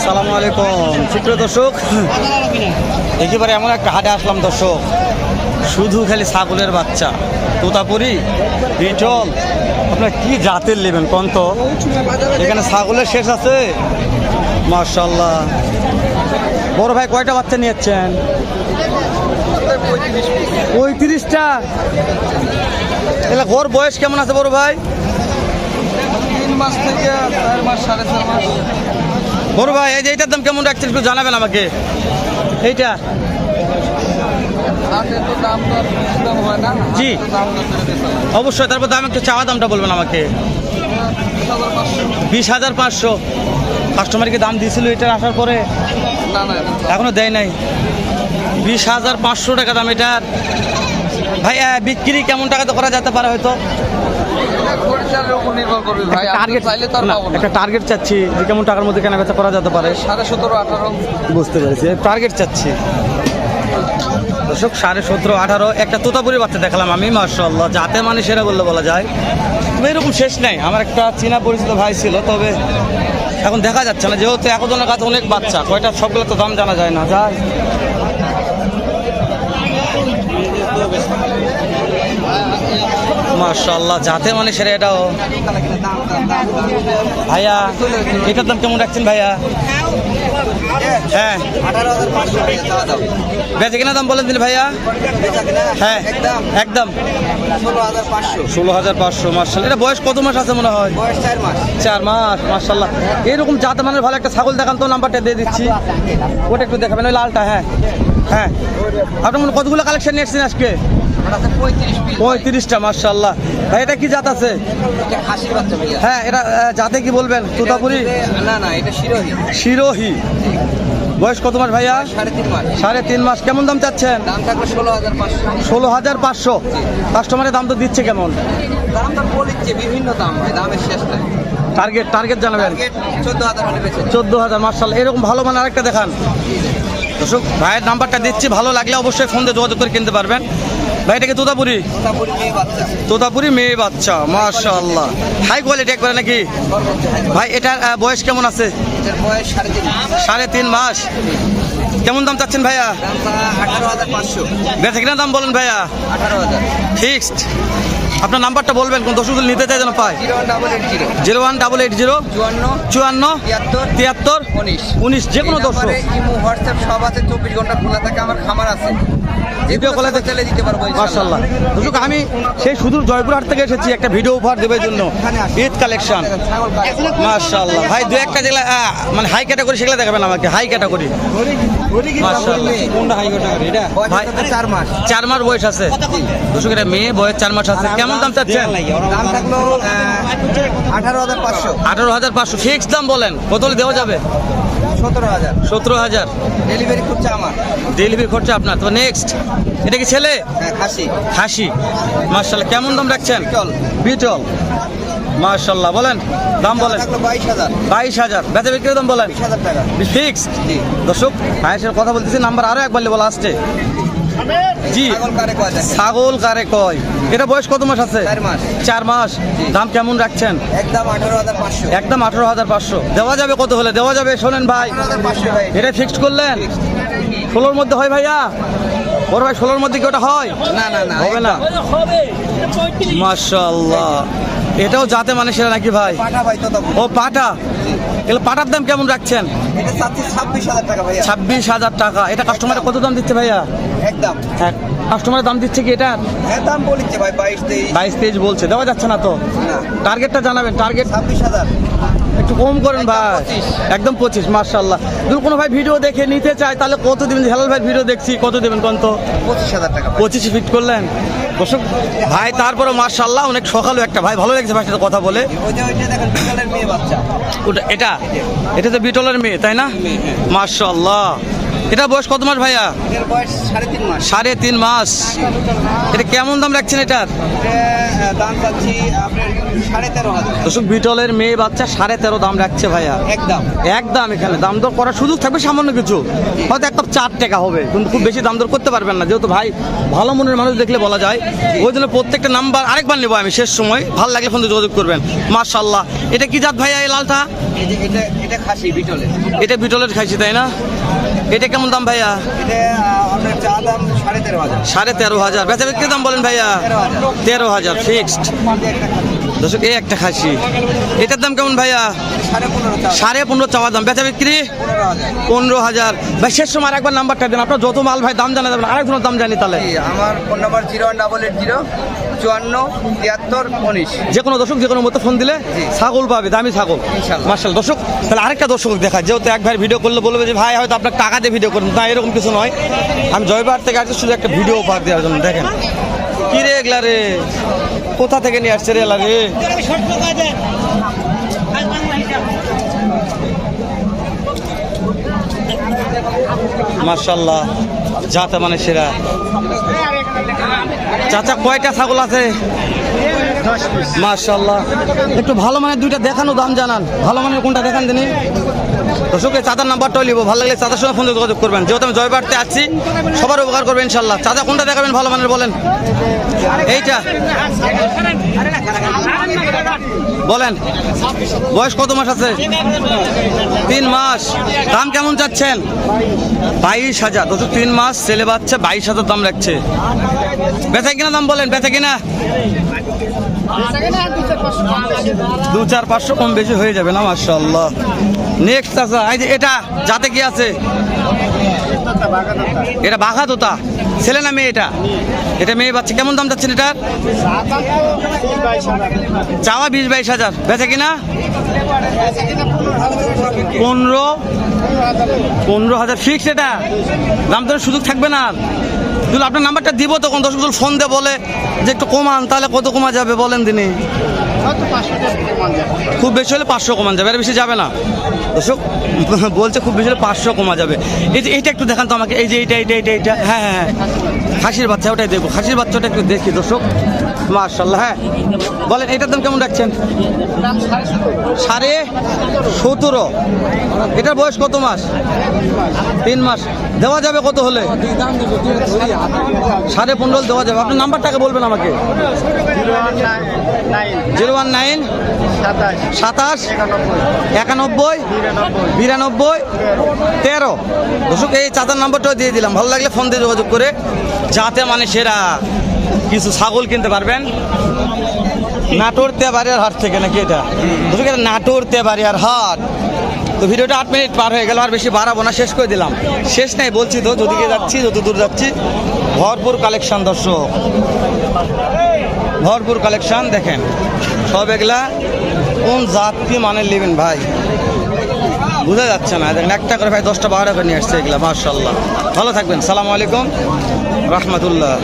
আসসালামু আলাইকুম সুপ্রিয় দর্শক, একেবারে এমন একটা হাটে আসলাম দর্শক, শুধু খালি ছাগলের বাচ্চা, তোতাপুরি, বিটল, আপনার কি জাতের নেবেন কোন তো? এখানে ছাগলের শেষ আছে মাশাআল্লাহ। বড় ভাই কয়টা বাচ্চা নিয়েছেন? 35টা। এলা ঘর বয়স কেমন আছে বড় ভাই? 3 মাস থেকে 4 মাস 4.5 মাস। বড় ভাই এই যে এইটার দাম কেমন রাখছেন একটু জানাবেন আমাকে। এইটা হাটে তো দাম হয় না। জি অবশ্যই, তারপর দাম একটু চাওয়া দামটা বলবেন আমাকে। 20,500। কাস্টমারকে দাম দিয়েছিল এটার আসার পরে? না না এখনো দেয় নাই। 20,500 টাকা দাম এটার। ভাই বিক্রি কেমন টাকাতে করা যেতে পারে হয়তো? খরচার উপর নির্ভর করবে ভাই, টার্গেট চাইলে তো আর পাবো না। একটা টার্গেট চাচ্ছি যে কেমন টাকার মধ্যে কেনা বেচা করা যেতে পারে। 17.5 18। বুঝতে পেরেছি, টার্গেট চাচ্ছি দর্শক 17.5 18। একটা তোতাপুরি বাচ্চা দেখালাম আমি মাশাআল্লাহ, যাতে মানে সেরা বললে বলা যায়। তবে এরকম শেষ নাই, আমার একটা চেনা পরিচিত ভাই ছিল, তবে এখন দেখা যাচ্ছে না, যেহেতু একজনের কাছে অনেক বাচ্চা, কয়টা সবগুলো তো দাম জানা যায় না। যায় মাশাআল্লাহ, যাতে মানে সেরা এটাও। ভাইয়া এটার দাম কেমন রাখছেন ভাইয়া? হ্যাঁ 18,500 বেচে কিনা দাম বলেন দিন ভাইয়া। হ্যাঁ একদম 16,500। 16,500 মাশাআল্লাহ। এটা বয়স কত মাস আছে মনে হয়? বয়স 4 মাস। 4 মাস মাশাআল্লাহ। এরকম জাত মানের ভালো একটা ছাগল দেখান তো, নাম্বারটা দিয়ে দিচ্ছি, ওটা একটু দেখাবেন, ওই লালটা। হ্যাঁ হ্যাঁ, আপনার মনে কতগুলো কালেকশন নিয়ে এসেছেন আজকে? 35টা মাশাআল্লাহ। ভাই এটা কি জাত আছে? এটা খাসির বাচ্চা ভাইয়া। হ্যাঁ এটা জাতে কি বলবেন? তোতাপুরি? না না এটা শিরোহী। শিরোহী। বয়স কত মাস ভাইয়া? 3.5 মাস। 3.5 মাস। কেমন দাম চাচ্ছেন? দাম থাকবে 16,500। 16,500। কাস্টমারের দাম তো দিচ্ছে কেমন? দাম তো বলিচ্ছে বিভিন্ন দাম ভাই, দামের শেষ নাই। টার্গেট জানাবেন। টার্গেট 14,000 হলে বেচে দেব। 14,000 মাশাআল্লাহ। এরকম ভালো মানে আরেকটা দেখান দর্শক। ভাইয়ের নাম্বারটা দিচ্ছি, ভালো লাগলে অবশ্যই ফোন দিয়ে যোগাযোগ করে কিনতে পারবেন। ভাই এটাকে তোতাপুরি? তোতাপুরি মেয়ে বাচ্চা। তোতাপুরি মেয়ে বাচ্চা মাশাআল্লাহ, হাই কোয়ালিটি একবারে নাকি? ভাই এটার বয়স কেমন আছে? এটার বয়স 3.5 3.5 মাস। কেমন দাম চাচ্ছেন ভাইয়া? দাম 18,500। বেচে কিনা দাম বলেন ভাইয়া? 18,000। ফিক্সড। আপনার নাম্বারটা বলবেন, কোন দর্শক নিতে চাই যেন পায়। 01880 01880 54 54 73 73 19। 19। যে কোনো দর্শক ইমো হোয়াটসঅ্যাপ সব আছে, 24 ঘন্টা খোলা থাকে। আমার খামার আছে, ভিডিও কলে চলে দিতে পারবো মাশাআল্লাহ। দর্শক আমি সেই সুদূর জয়পুরহাট থেকে এসেছি একটা ভিডিও উপহার দেবার জন্য, ঈদ কালেকশন মাশাআল্লাহ। ভাই দু একটা যেগুলা মানে হাই ক্যাটাগরি সেগুলো দেখাবেন আমাকে। হাই ক্যাটাগরি মাশাআল্লাহ। কোনটা হাই ক্যাটাগরি? এটা ভাই 4 মাস। 4 মাস বয়স আছে দর্শক, এটা মেয়ে, বয়স 4 মাস আছে। কেমন দাম চাচ্ছেন? দাম থাকলো 18,500। 18,500 ফিক্সড দাম বলেন, কত হলে দেওয়া যাবে? 17,000। 17,000। ডেলিভারি খরচা আমার। ডেলিভারি খরচা আপনার। তো নেক্সট এটা কি ছেলে? হ্যাঁ খাসি। খাসি মাশাআল্লাহ। কেমন দাম রাখছেন? চল বিটল মাশাআল্লাহ। বলেন দাম বলেন। থাকলো 22,000। 22,000। বেচা বিক্রির দাম বলেন? 20,000 টাকা। ফিক্সড। জি। দর্শক ভাইয়ের সাথে কথা বলতেছি, নাম্বার আরো একবার বলা আসছে। জি ছাগল কারে কয় দেখেন? ছাগল কারে কয়। এটা বয়স কত মাস আছে? 4 মাস। 4 মাস। দাম কেমন রাখছেন? একদম 18,500। একদম 18,500। দেওয়া যাবে কত হলে দেওয়া যাবে? শোনেন ভাই, 18,500 ভাই। এটা ফিক্সড করলেন? 16-র মধ্যে হয় ভাইয়া? বড় ভাই 16-র মধ্যে কি ওটা হয়? না না না হবে না মাশাআল্লাহ। এটাও জাতে মানে সেরা নাকি ভাই? পাঠা ভাই তো ও পাটা। এগুলো পাটার দাম কেমন রাখছেন? এটা চাচ্ছি 26,000 টাকা ভাইয়া। 26,000 টাকা। এটা কাস্টমারে কত দাম দিচ্ছে ভাইয়া? একদম। হ্যাঁ কাস্টমারের দাম দিচ্ছে কি এটা? হ্যাঁ দাম বলিচ্ছে ভাই 22-23। 22-23 বলছে, দেওয়া যাচ্ছে না তো। না টার্গেটটা জানাবেন। টার্গেট 26,000। একটু কম করেন ভাই। 25 একদম 25 মাশাআল্লাহ। যদি কোনো ভাই ভিডিও দেখে নিতে চায় তাহলে কত দিবেন? হেলাল ভাই ভিডিও দেখছি, কত দেবেন কোন তো? 25,000 টাকা ভাই। 25 ফিট করলেন দর্শক। ভাই তারপরে মাশাআল্লাহ অনেক সকালেও একটা ভাই ভালো লাগছে ভাইয়ের সাথে কথা বলে। ওইটা দেখেন বিড়ালের মেয়ে বাচ্চা। ওটা এটা তো বিটলের মেয়ে তাই না? মাশাআল্লাহ এটা বয়স কত মাস ভাইয়া? এর বয়স 3.5 মাস। 3.5 মাস। এটা কেমন দাম রাখছেন এটার? দাম চাচ্ছি আপনার 13.5 দর্শক বিটলের মেয়ে বাচ্চা 13.5 দাম রাখছে ভাইয়া। একদম একদম এখানে দাম দর করার সুযোগ থাকবে সামান্য কিছু, হয়তো একটা 4 টাকা হবে, কিন্তু খুব বেশি দাম দর করতে পারবেন না, যেহেতু ভাই ভালো মনের মানুষ দেখলে বলা যায়। ওই জন্য প্রত্যেকটা নাম্বার আরেকবার নেবো আমি শেষ সময়, ভালো লাগলে ফোন দিয়ে যোগাযোগ করবেন। মাশাআল্লাহ। এটা কি জাত ভাইয়া এই লালটা? এটা খাসি বিটলের। এটা বিটলের খাইছি তাই না? এটা কেমন দাম ভাইয়া? এটা আপনার চা দাম 13.5 13.5। বেচা বিক্রি দাম বলেন ভাইয়া? 13,000 ফিক্সড। দর্শক এই একটা খাসি, এটার দাম কেমন ভাইয়া? 15.5 চাওয়া দাম, বেচা বিক্রি 15,000। ভাই শেষ সময় আরেকবার নাম্বারটা দেন, আপনার যত মাল ভাই দাম জানা যাবেন, আরেকজনের দাম জানি তাহলে। আমার ফোন নাম্বার 01880 54 73 19। যে কোনো দর্শক যে কোনো মতো ফোন দিলে ছাগল পাবে, দামি ছাগল ইনশাআল্লাহ। মার্শাল। দর্শক তাহলে আরেকটা দর্শক দেখা, যেহেতু এক ভাই ভিডিও করলে বলবে যে ভাই হয়তো আপনার টাকা দিয়ে ভিডিও করুন, না এরকম কিছু নয়। আমি জয়বার থেকে আসছি শুধু একটা ভিডিও উপহার দেওয়ার জন্য। দেখেন কি রে এগুলা রে, কোথা থেকে নিয়ে আসছে রে এলা রে? মার্শাল্লাহ, যাতে মানে সেরা। চাচা কয়টা ছাগল আছে? মাশাআল্লাহ। একটু ভালো মানের দুইটা দেখানো, দাম জানান। ভালো মানের কোনটা দেখান দিনি। দর্শকের চাচার নাম্বারটাও নিব, ভালো লাগলে চাচার সঙ্গে ফোন দিয়ে যোগাযোগ করবেন। যেহেতু আমি জয়বাড়তে আসছি, সবার উপকার করবেন ইনশাল্লাহ। চাচা কোনটা দেখাবেন ভালো মানের বলেন? এইটা বলেন। বয়স কত মাস আছে? 3 মাস। দাম কেমন চাচ্ছেন? 22,000। দর্শক 3 মাস ছেলে বাচ্চা, 22,000 দাম রাখছে। বেচা কিনা দাম বলেন, বেচা কিনা 2-4-500 কম বেশি হয়ে যাবে না? মাশাআল্লাহ। নেক্সট চাচা, এই যে এটা যাতে কি আছে? এটা বাঘা তোতা, ছেলে না মেয়ে? এটা মেয়ে বাচ্চা। কেমন দাম যাচ্ছেন এটার? চাওয়া 20-22,000, বেচা কিনা 15,000 ফিক্স। এটা দাম তো সুযোগ থাকবে না। যদি আপনার নাম্বারটা দিব তখন দর্শক ফোন দিয়ে বলে যে একটু কমান, তাহলে কত কমা যাবে বলেন দিনে? খুব বেশি হলে 500 কমান যাবে, এর বেশি যাবে না। দর্শক বলছে খুব বেশি হলে 500 কমা যাবে। এই যে এইটা একটু দেখান তো আমাকে, এই যে এইটা। হ্যাঁ হ্যাঁ, খাসির বাচ্চা, ওটাই দেখবো। খাসির বাচ্চাটা একটু দেখি দর্শক। মাশাআল্লাহ। হ্যাঁ বলেন, এটার দাম কেমন রাখছেন? 17.5। এটার বয়স কত মাস? 3 মাস। দেওয়া যাবে কত হলে? 15.5 দেওয়া যাবে। আপনার নাম্বারটাকে বলবেন আমাকে। 019 27 91 92 13। দর্শক এই চাচার নাম্বারটাও দিয়ে দিলাম, ভালো লাগলে ফোন দিয়ে যোগাযোগ করে যাতে মানে সেরা কিছু ছাগল কিনতে পারবেন। নাটোর তেবাড়িয়ার হাট থেকে নাকি এটা? দর্শক এটা নাটোর তেবাড়িয়ার হাট। তো ভিডিওটা 8 মিনিট পার হয়ে গেল, আর বেশি বাড়াবো না, শেষ করে দিলাম। শেষ নাই বলছি তো, যদিকে যাচ্ছি যত দূর যাচ্ছি। ভরপুর কালেকশন দর্শক, ভরপুর কালেকশন। দেখেন সব এগুলা কোন জাত কি মানে নেবেন ভাই বোঝা যাচ্ছে না। দেখেন একটা করে ভাই 10টা 12টা করে নিয়ে আসছে এগুলা। মাশাআল্লাহ। ভালো থাকবেন। সালামু আলাইকুম রাহমাতুল্লাহ।